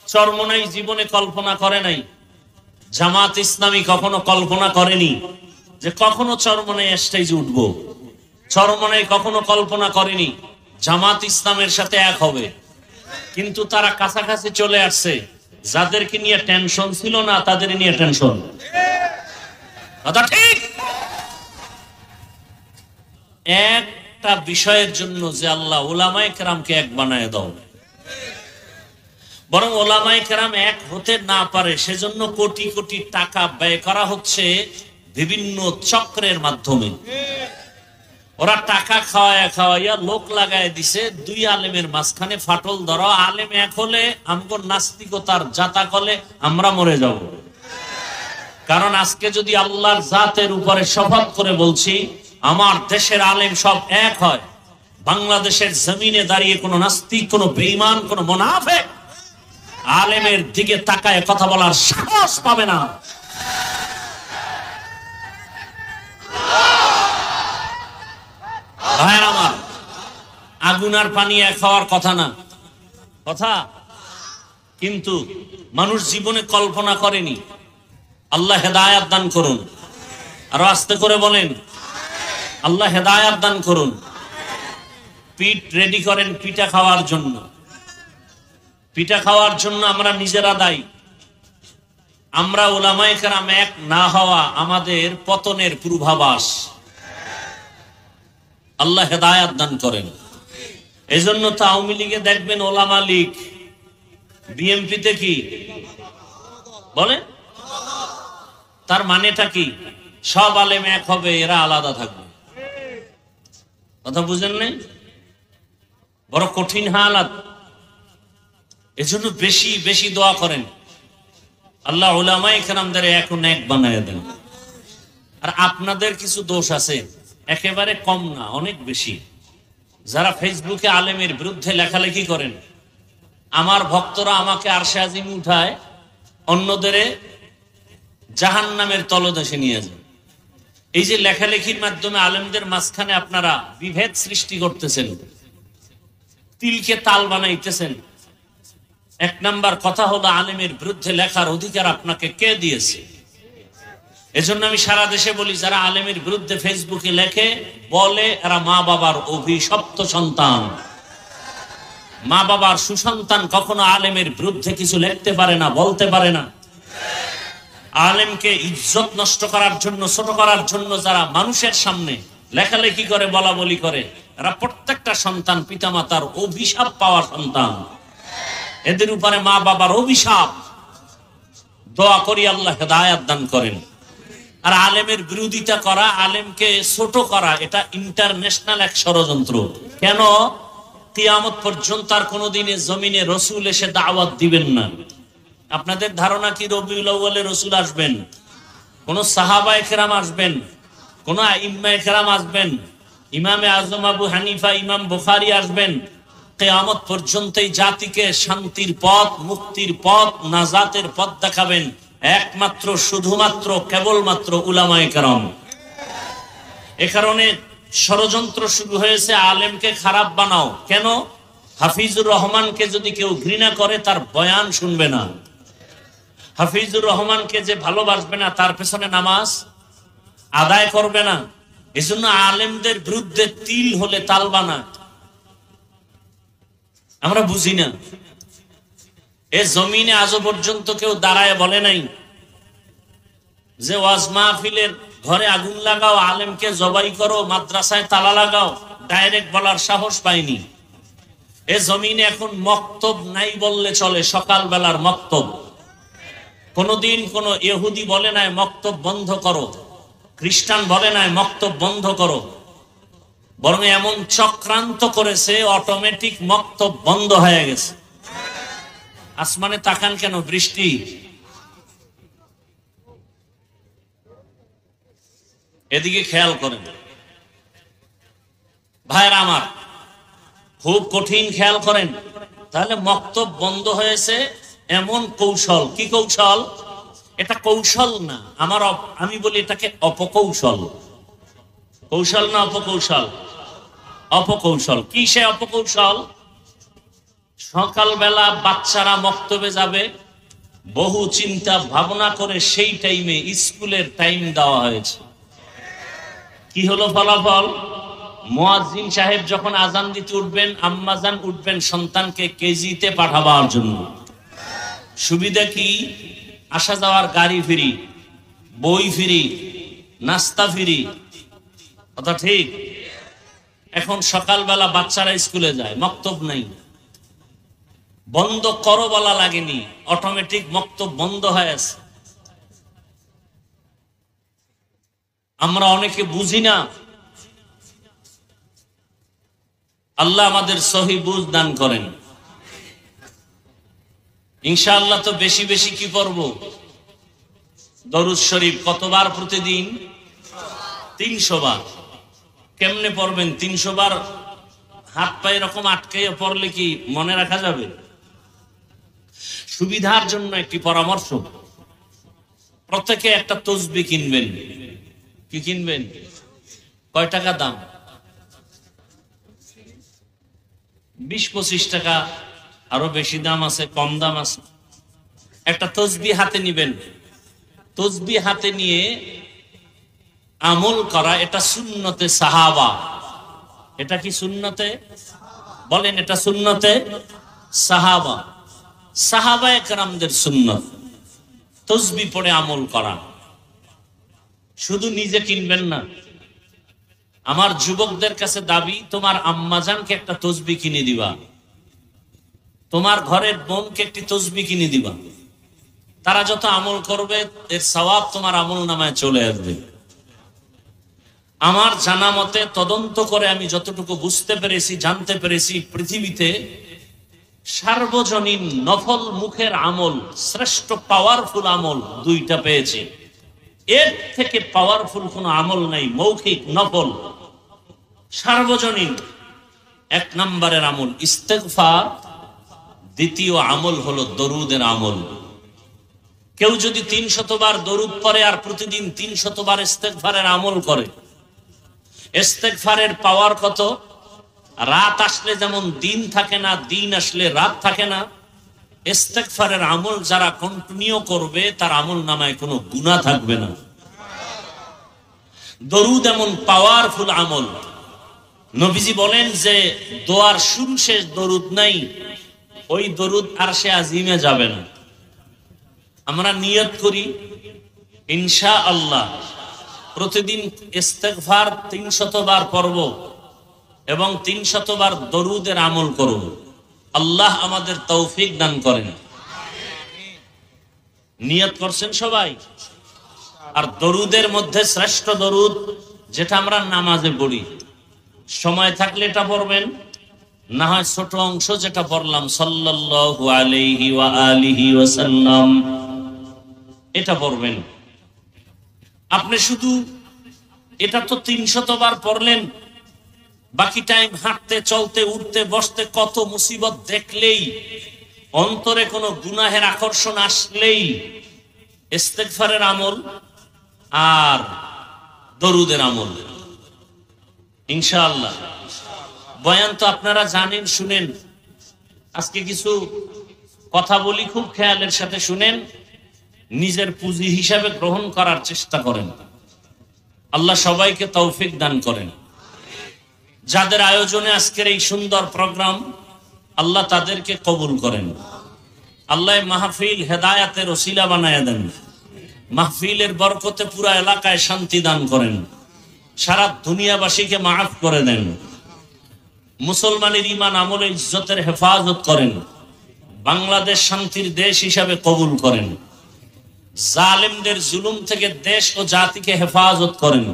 চরমোনাই জীবনে কল্পনা করে নাই, জামাত ইসলামী কখনো কল্পনা করেনি যে কখনো চরমোনাই স্টেজে উঠবো। চরমোনাই কখনো কল্পনা করেনি জামাত ইসলামের সাথে এক হবে। কিন্তু তারা কাছাকাছি চলে আসছে। যাদেরকে নিয়ে টেনশন ছিল না তাদের নিয়ে টেনশন। কথা ঠিক। একটা বিষয়ের জন্য যে আল্লাহ উলামায়ে কেরামকে এক বানায় দাও, বরং উলামায়ে কেরাম এক হতে না পারে সেজন্য কোটি কোটি টাকা ব্যয় করা হচ্ছে বিভিন্ন চক্রের মাধ্যমে। ওরা টাকা খাওয়াইয়া লোক লাগায় দিছে, দুই আলেমের মাঝখানে ফাটল ধরা। আলেম এক হলে আমগো নাস্তিকতার জাতা কলে আমরা মরে যাব। কারণ আজকে যদি আল্লাহর জাতের উপরে শপথ করে বলছি আমার দেশের আলেম সব এক হয়, বাংলাদেশের জমিনে দাঁড়িয়ে কোনো নাস্তিক, কোনো বেঈমান, কোনো মুনাফিক আলেমের দিকে তাকায় কথা বলার সাহস পাবে না। ভাইয়ের আমার, আগুন আর পানি এক হওয়ার কথা না, কথা। কিন্তু মানুষ জীবনে কল্পনা করেনি। আল্লাহ হেদায়েত দান করুন। আরো আস্তে করে বলেন, আল্লাহ হেদায়েত দান করুন। পিঠ রেডি করেন পিঠা খাওয়ার জন্য। পিঠা খাওয়ার জন্য আমরা নিজেরা দায়ী। আমরা উলামায়ে কেরাম এক না হওয়া আমাদের পতনের পূর্বাভাস। আল্লাহ হেদায়েত দান করেন। এজন্য তো আওয়ামী লীগে দেখবেন ওলামা লীগ, বিএনপিতে কি বলে, তার মানেটা কি? সব আলেম এক হবে, এরা আলাদা থাকবে। কথা বুঝেন নাই? বড় কঠিন হালাত। এজন্য বেশি বেশি দোয়া করেন, আল্লাহ উলামায়ে কেরামদের এখন এক বানায় দেন। আর আপনাদের কিছু দোষ আছে, একেবারে কম না, অনেক বেশি। যারা ফেসবুকে আলেমের বিরুদ্ধে লেখালেখি করেন, আমার ভক্তরা আমাকে আরশে আজিম উঠায়, অন্যদের জাহান্নামের তলদেশে নিয়ে যায়। এই যে লেখালেখির মাধ্যমে আলেমদের মাঝখানে আপনারা বিভেদ সৃষ্টি করতেছেন, তিলকে তাল বানাইতেছেন। এক নাম্বার কথা হলো, আলেমের বিরুদ্ধে লেখার অধিকার আপনাকে কে দিয়েছে? এজন্য আমি সারা দেশে বলি, যারা আলেমের বিরুদ্ধে ফেসবুকে লেখে বলে এরা মা বাবার অভিশপ্ত সন্তান। মা বাবার সুসন্তান কখনো আলেমের বিরুদ্ধে কিছু লিখতে পারে না, বলতে পারে না। আলেমকে ইজ্জত নষ্ট করার জন্য, ছোট করার জন্য যারা মানুষের সামনে লেখালেখি করে, বলা বলি করে, এরা প্রত্যেকটা সন্তান পিতামাতার অভিশাপ পাওয়া সন্তান। এদের উপরে মা বাবার অভিশাপ। দোয়া করি আল্লাহ হেদায়েত দান করেন। আর আলেমের বিরোধিতা করা, আলেমকে ছোট করা, এটা ইন্টারন্যাশনাল এক ষড়যন্ত্র। কেন? কিয়ামত পর্যন্ত আর কোনোদিনে জমিনে রসুল এসে দাওয়াত দিবেন না। আপনাদের ধারণা কি রবিউল আউয়ালে রসুল আসবেন? কোন সাহাবায়ে কেরাম আসবেন? কোন আইম্মায়ে কেরাম আসবেন? ইমামে আজম আবু হানিফা, ইমাম বুখারী আসবেন? কিয়ামত পর্যন্ত এই জাতিকে শান্তির পথ, মুক্তির পথ, নাজাতের পথ দেখাবেন একমাত্র, শুধুমাত্র, কেবলমাত্র উলামায়ে কেরাম। এ কারণে ষড়যন্ত্র শুরু হয়েছে, আলেমকে খারাপ বানাও। কেন? হাফিজুর রহমানকে যদি কেউ ঘৃণা করে তার বয়ান শুনবে না। হাফিজুর রহমানকে যে ভালোবাসবে না তার পেছনে নামাজ আদায় করবে না। এজন্য আলেমদের বিরুদ্ধে তিল হলে তাল বানায়। আমরা বুঝি না। এ জমিনে আজও পর্যন্ত কেউ দাঁড়ায় বলে নাই যে ওয়াজ মাহফিলের ঘরে আগুন লাগাও, আলেমকে জবাই করো, মাদ্রাসায় তালা লাগাও। ডাইরেক্ট বলার সাহস পায়নি। এ জমিনে এখন মক্তব নাই বললে চলে, সকাল বেলার মক্তব। কোনদিন কোন ইহুদি বলে নাই মক্তব বন্ধ করো, খ্রিস্টান বলে নাই মক্তব বন্ধ করো। বরং এমন চক্রান্ত করেছে, অটোমেটিক মক্তব বন্ধ হয়ে গেছে। আসমানে তাকান কেন? বৃষ্টি। এদিকে খেয়াল করেন ভাইরা আমার, খুব কঠিন খেয়াল করেন। তাহলে মক্তব বন্ধ হয়েছে, এমন কৌশল। কি কৌশল? এটা কৌশল না, আমি বলি এটাকে অপকৌশল। কৌশল না অপকৌশল? অপকৌশল। কি সে অপকৌশল? সকালবেলা বাচ্চারা মক্তবে যাবে, বহু চিন্তা ভাবনা করে সেই টাইমে স্কুলের টাইম দেওয়া হয়েছে। কি হলো ফলাফল? মুয়াজ্জিন সাহেব যখন আজান দিতে উঠবেন, আম্মাজান উঠবেন সন্তানকে কেজিতে পাঠাবার জন্য। সুবিধা কি? আসা যাওয়ার গাড়ি ফ্রি, বই ফ্রি, নাস্তা ফ্রি। কথা ঠিক? এখন সকালবেলা বাচ্চারা স্কুলে যায়, মক্তব নাই, বন্ধ করো বলা লাগেনি, অটোমেটিক মক্তব বন্ধ হয়ে আছে। আমরা অনেকে বুঝি না। আল্লাহ আমাদের সহি বুঝ দান করেন। ইনশাআল্লাহ তো বেশি বেশি কি পড়ব? দরুদ শরীফ কতবার প্রতিদিন? 300 বার। কেমনে পড়বেন 300 বার? হাত পায়ে এরকম আটকাইয়া পড়লে কি মনে রাখা যাবে? সুবিধার জন্য একটি পরামর্শ, প্রত্যেকে একটা তসবিহ কিনবেন। কি কিনবেন? কয় টাকা দাম? 20-25 টাকা, আরো বেশি দাম আছে, কম দাম আছে। একটা তসবিহ হাতে নিবেন। তসবিহ হাতে নিয়ে আমল করা, এটা সুন্নতে সাহাবা। এটা কি সুন্নতে? বলেন, এটা সুন্নতে সাহাবা। সাহাবায়ে কেরামদের সুন্নত তসবিহ পড়ে আমল করা। শুধু নিজে কিনবেন না। আমার যুবকদের কাছে দাবি, তোমার আম্মাজানকে একটা তসবিহ কিনে দিবা, তোমার ঘরের বোনকে একটি তসবিহ কিনে দিবা। তারা যত আমল করবে এর সওয়াব তোমার আমল নামায় চলে আসবে। আমার জানা মতে, তদন্ত করে আমি যতটুকু বুঝতে পেরেছি, জানতে পেরেছি, পৃথিবীতে সার্বজনীন নফল মুখের আমল, শ্রেষ্ঠ পাওয়ারফুল আমল দুইটা পেয়েছি। এর থেকে পাওয়ারফুল কোন আমল নাই। মৌখিক নফল সার্বজনীন 1 নম্বরের আমল ইস্তেগফার, দ্বিতীয় আমল হলো দরুদের আমল। কেউ যদি 300 বার দরুদ পড়ে আর প্রতিদিন 300 বার ইস্তেগফারের আমল করে, ইস্তেগফারের পাওয়ার কত! রাত আসলে যেমন দিন থাকে না, দিন আসলে রাত থাকে না, ইস্তেগফারের আমল যারা কন্টিনিউ করবে তার আমল নামায় কোনো গুনাহ থাকবে না। দরুদ এমন পাওয়ারফুল আমল। নবীজি বলেন যে দোয়ার শুরু শেষ দরুদ নাই, ওই দরুদ আরশে আজিমে যাবে না। আমরা নিয়ত করি ইনশাআল্লাহ প্রতিদিন ইস্তেগফার 300 বার পড়ব এবং 300 বার দরুদের আমল করব। আল্লাহ আমাদের তৌফিক দান করেন। নিয়ত করছেন সবাই? আর দরুদের মধ্যে শ্রেষ্ঠ দরুদ যেটা আমরা নামাজে পড়ি, সময় থাকলে এটা পড়বেন, না হয় ছোট অংশ যেটা পড়লাম সাল্লাল্লাহু আলাইহি ওয়া আলিহি ওয়াসাল্লাম, এটা পড়বেন। আপনি শুধু এটা তো 300 বার পড়লেন, বাকি টাইম হাঁটতে, চলতে, উঠতে, বসতে কত মুসিবত দেখলেই, অন্তরে কোনো গুনাহের আকর্ষণ আসলেই ইস্তেগফারের আমল আর দরুদের আমল। ইনশাআল্লাহ বয়ান তো আপনারা জানেন, শুনেন। আজকে কিছু কথা বলি, খুব খেয়ালের সাথে শুনেন, নিজের পুঁজি হিসাবে গ্রহণ করার চেষ্টা করেন। আল্লাহ সবাইকে তৌফিক দান করেন। যাদের আয়োজনে আজকের এই সুন্দর প্রোগ্রাম, আল্লাহ তাদেরকে কবুল করেন। আল্লাহ মাহফিল হেদায়াতের ওসিলা বানায় দেন। মাহফিলের বরকতে পুরা এলাকায় শান্তি দান করেন। সারা দুনিয়াবাসীকে মাফ করে দেন। মুসলমানের ঈমান আমলে ইজ্জতের হেফাজত করেন। বাংলাদেশ শান্তির দেশ হিসাবে কবুল করেন। জালেমদের জুলুম থেকে দেশ ও জাতিকে হেফাজত করেন।